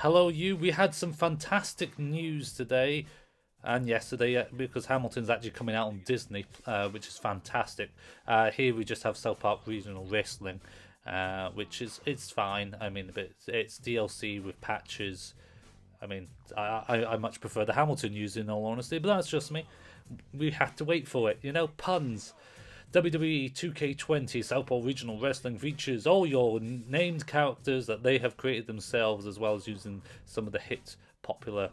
Hello, you. We had some fantastic news today and yesterday because Hamilton's actually coming out on Disney, which is fantastic. Here we just have SouthPAW Regional Wrestling, which is it's fine. I mean, it's DLC with patches. I mean, I much prefer the Hamilton news in all honesty, but that's just me. We had to wait for it, puns. WWE 2K20 SouthPAW Regional Wrestling features all your named characters that they have created themselves, as well as using some of the hit popular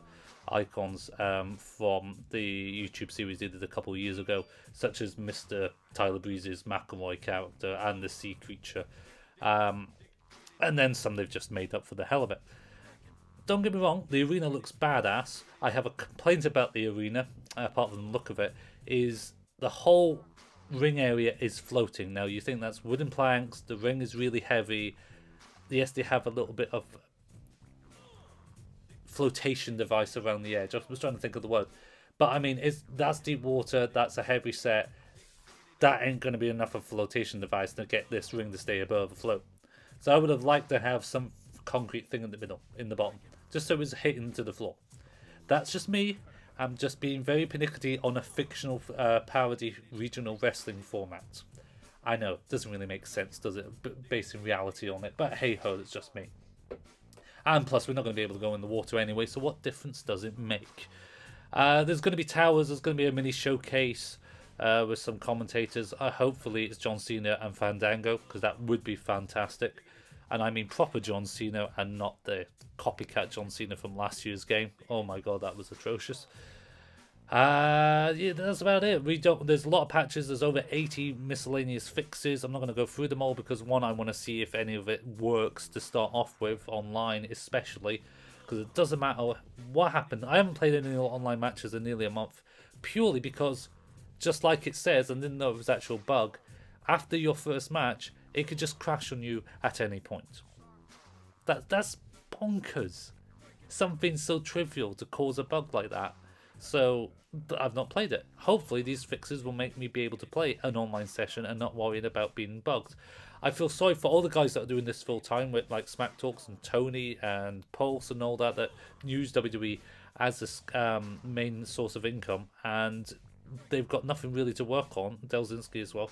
icons from the YouTube series they did a couple of years ago, such as Mr. Tyler Breeze's McElroy character and the Sea Creature. And then some they've just made up for the hell of it. Don't get me wrong, the arena looks badass. I have a complaint about the arena, apart from the look of it, is the whole ring area is floating. Now, you think that's wooden planks, the ring is really heavy. Yes, they have a little bit of flotation device around the edge. I was trying to think of the word. But, I mean, that's deep water, that's a heavy set. That ain't going to be enough of a flotation device to get this ring to stay above the float. So I would have liked to have some concrete thing in the middle, in the bottom, just so it was hitting to the floor. That's just me. I'm just being very pernickety on a fictional parody regional wrestling format. I know, it doesn't really make sense, does it? Basing reality on it, but hey ho, it's just me. And plus, we're not going to be able to go in the water anyway, so what difference does it make? There's going to be towers, there's going to be a mini showcase with some commentators. Hopefully it's John Cena and Fandango, because that would be fantastic. And I mean proper John Cena and not the copycat John Cena from last year's game. Oh my god, that was atrocious. Yeah, that's about it. There's a lot of patches. There's over 80 miscellaneous fixes. I'm not going to go through them all because one, I want to see if any of it works to start off with online, especially because it doesn't matter what happened. I haven't played any online matches in nearly a month, purely because, just like it says, and didn't know it was an actual bug, after your first match, it could just crash on you at any point. That's bonkers. Something so trivial to cause a bug like that. So I've not played it. Hopefully these fixes will make me be able to play an online session and not worried about being bugged. I feel sorry for all the guys that are doing this full time with like Smack Talks and Tony and Pulse and all that use WWE as a main source of income, and they've got nothing really to work on. Delzinski as well.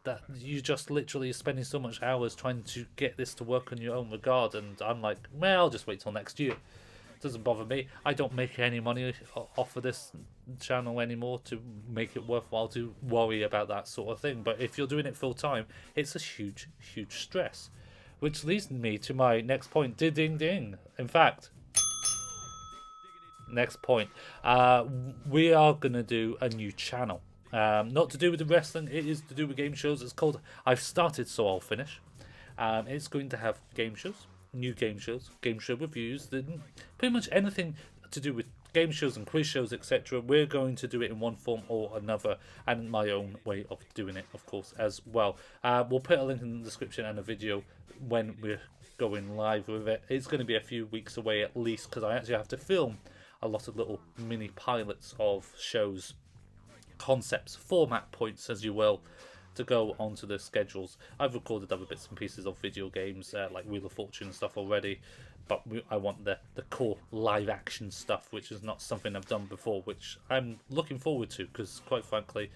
That you just literally spending so much hours trying to get this to work in your own regard, and I'm like, well, I'll just wait till next year. It doesn't bother me. I don't make any money off of this channel anymore to make it worthwhile to worry about that sort of thing. But if you're doing it full time, it's a huge, huge stress. Which leads me to my next point. Ding, ding. In fact, next point. We are going to do a new channel. Not to do with the wrestling, it is to do with game shows. It's called I've Started So I'll Finish. It's going to have game shows, new game shows, game show reviews, pretty much anything to do with game shows and quiz shows, etc. We're going to do it in one form or another, and my own way of doing it, of course, as well. We'll put a link in the description and a video when we're going live with it. It's going to be a few weeks away at least, because I actually have to film a lot of little mini pilots of shows, concepts, format points, as you will, to go onto the schedules. I've recorded other bits and pieces of video games like Wheel of Fortune and stuff already, but I want the core live action stuff, which is not something I've done before, which I'm looking forward to because, quite frankly,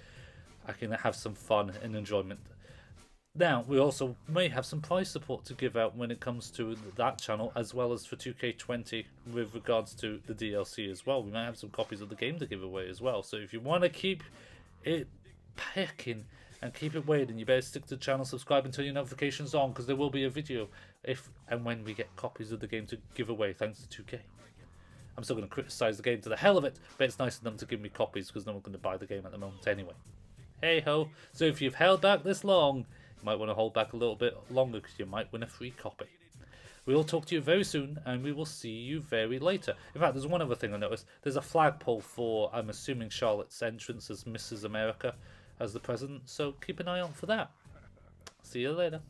I can have some fun and enjoyment. Now, we also may have some prize support to give out when it comes to that channel, as well as for 2K20 with regards to the DLC as well. We might have some copies of the game to give away as well. So if you want to keep it packing and keep it weighted, you better stick to the channel, subscribe and turn your notifications on, because there will be a video if and when we get copies of the game to give away, thanks to 2K. I'm still going to criticise the game to the hell of it, but it's nice of them to give me copies because no one's going to buy the game at the moment anyway. Hey ho, so if you've held back this long, you might want to hold back a little bit longer because you might win a free copy. We'll talk to you very soon, and we will see you very later. In fact, there's one other thing I noticed. There's a flagpole for, I'm assuming, Charlotte's entrance as Mrs. America as the president, so keep an eye out for that. See you later.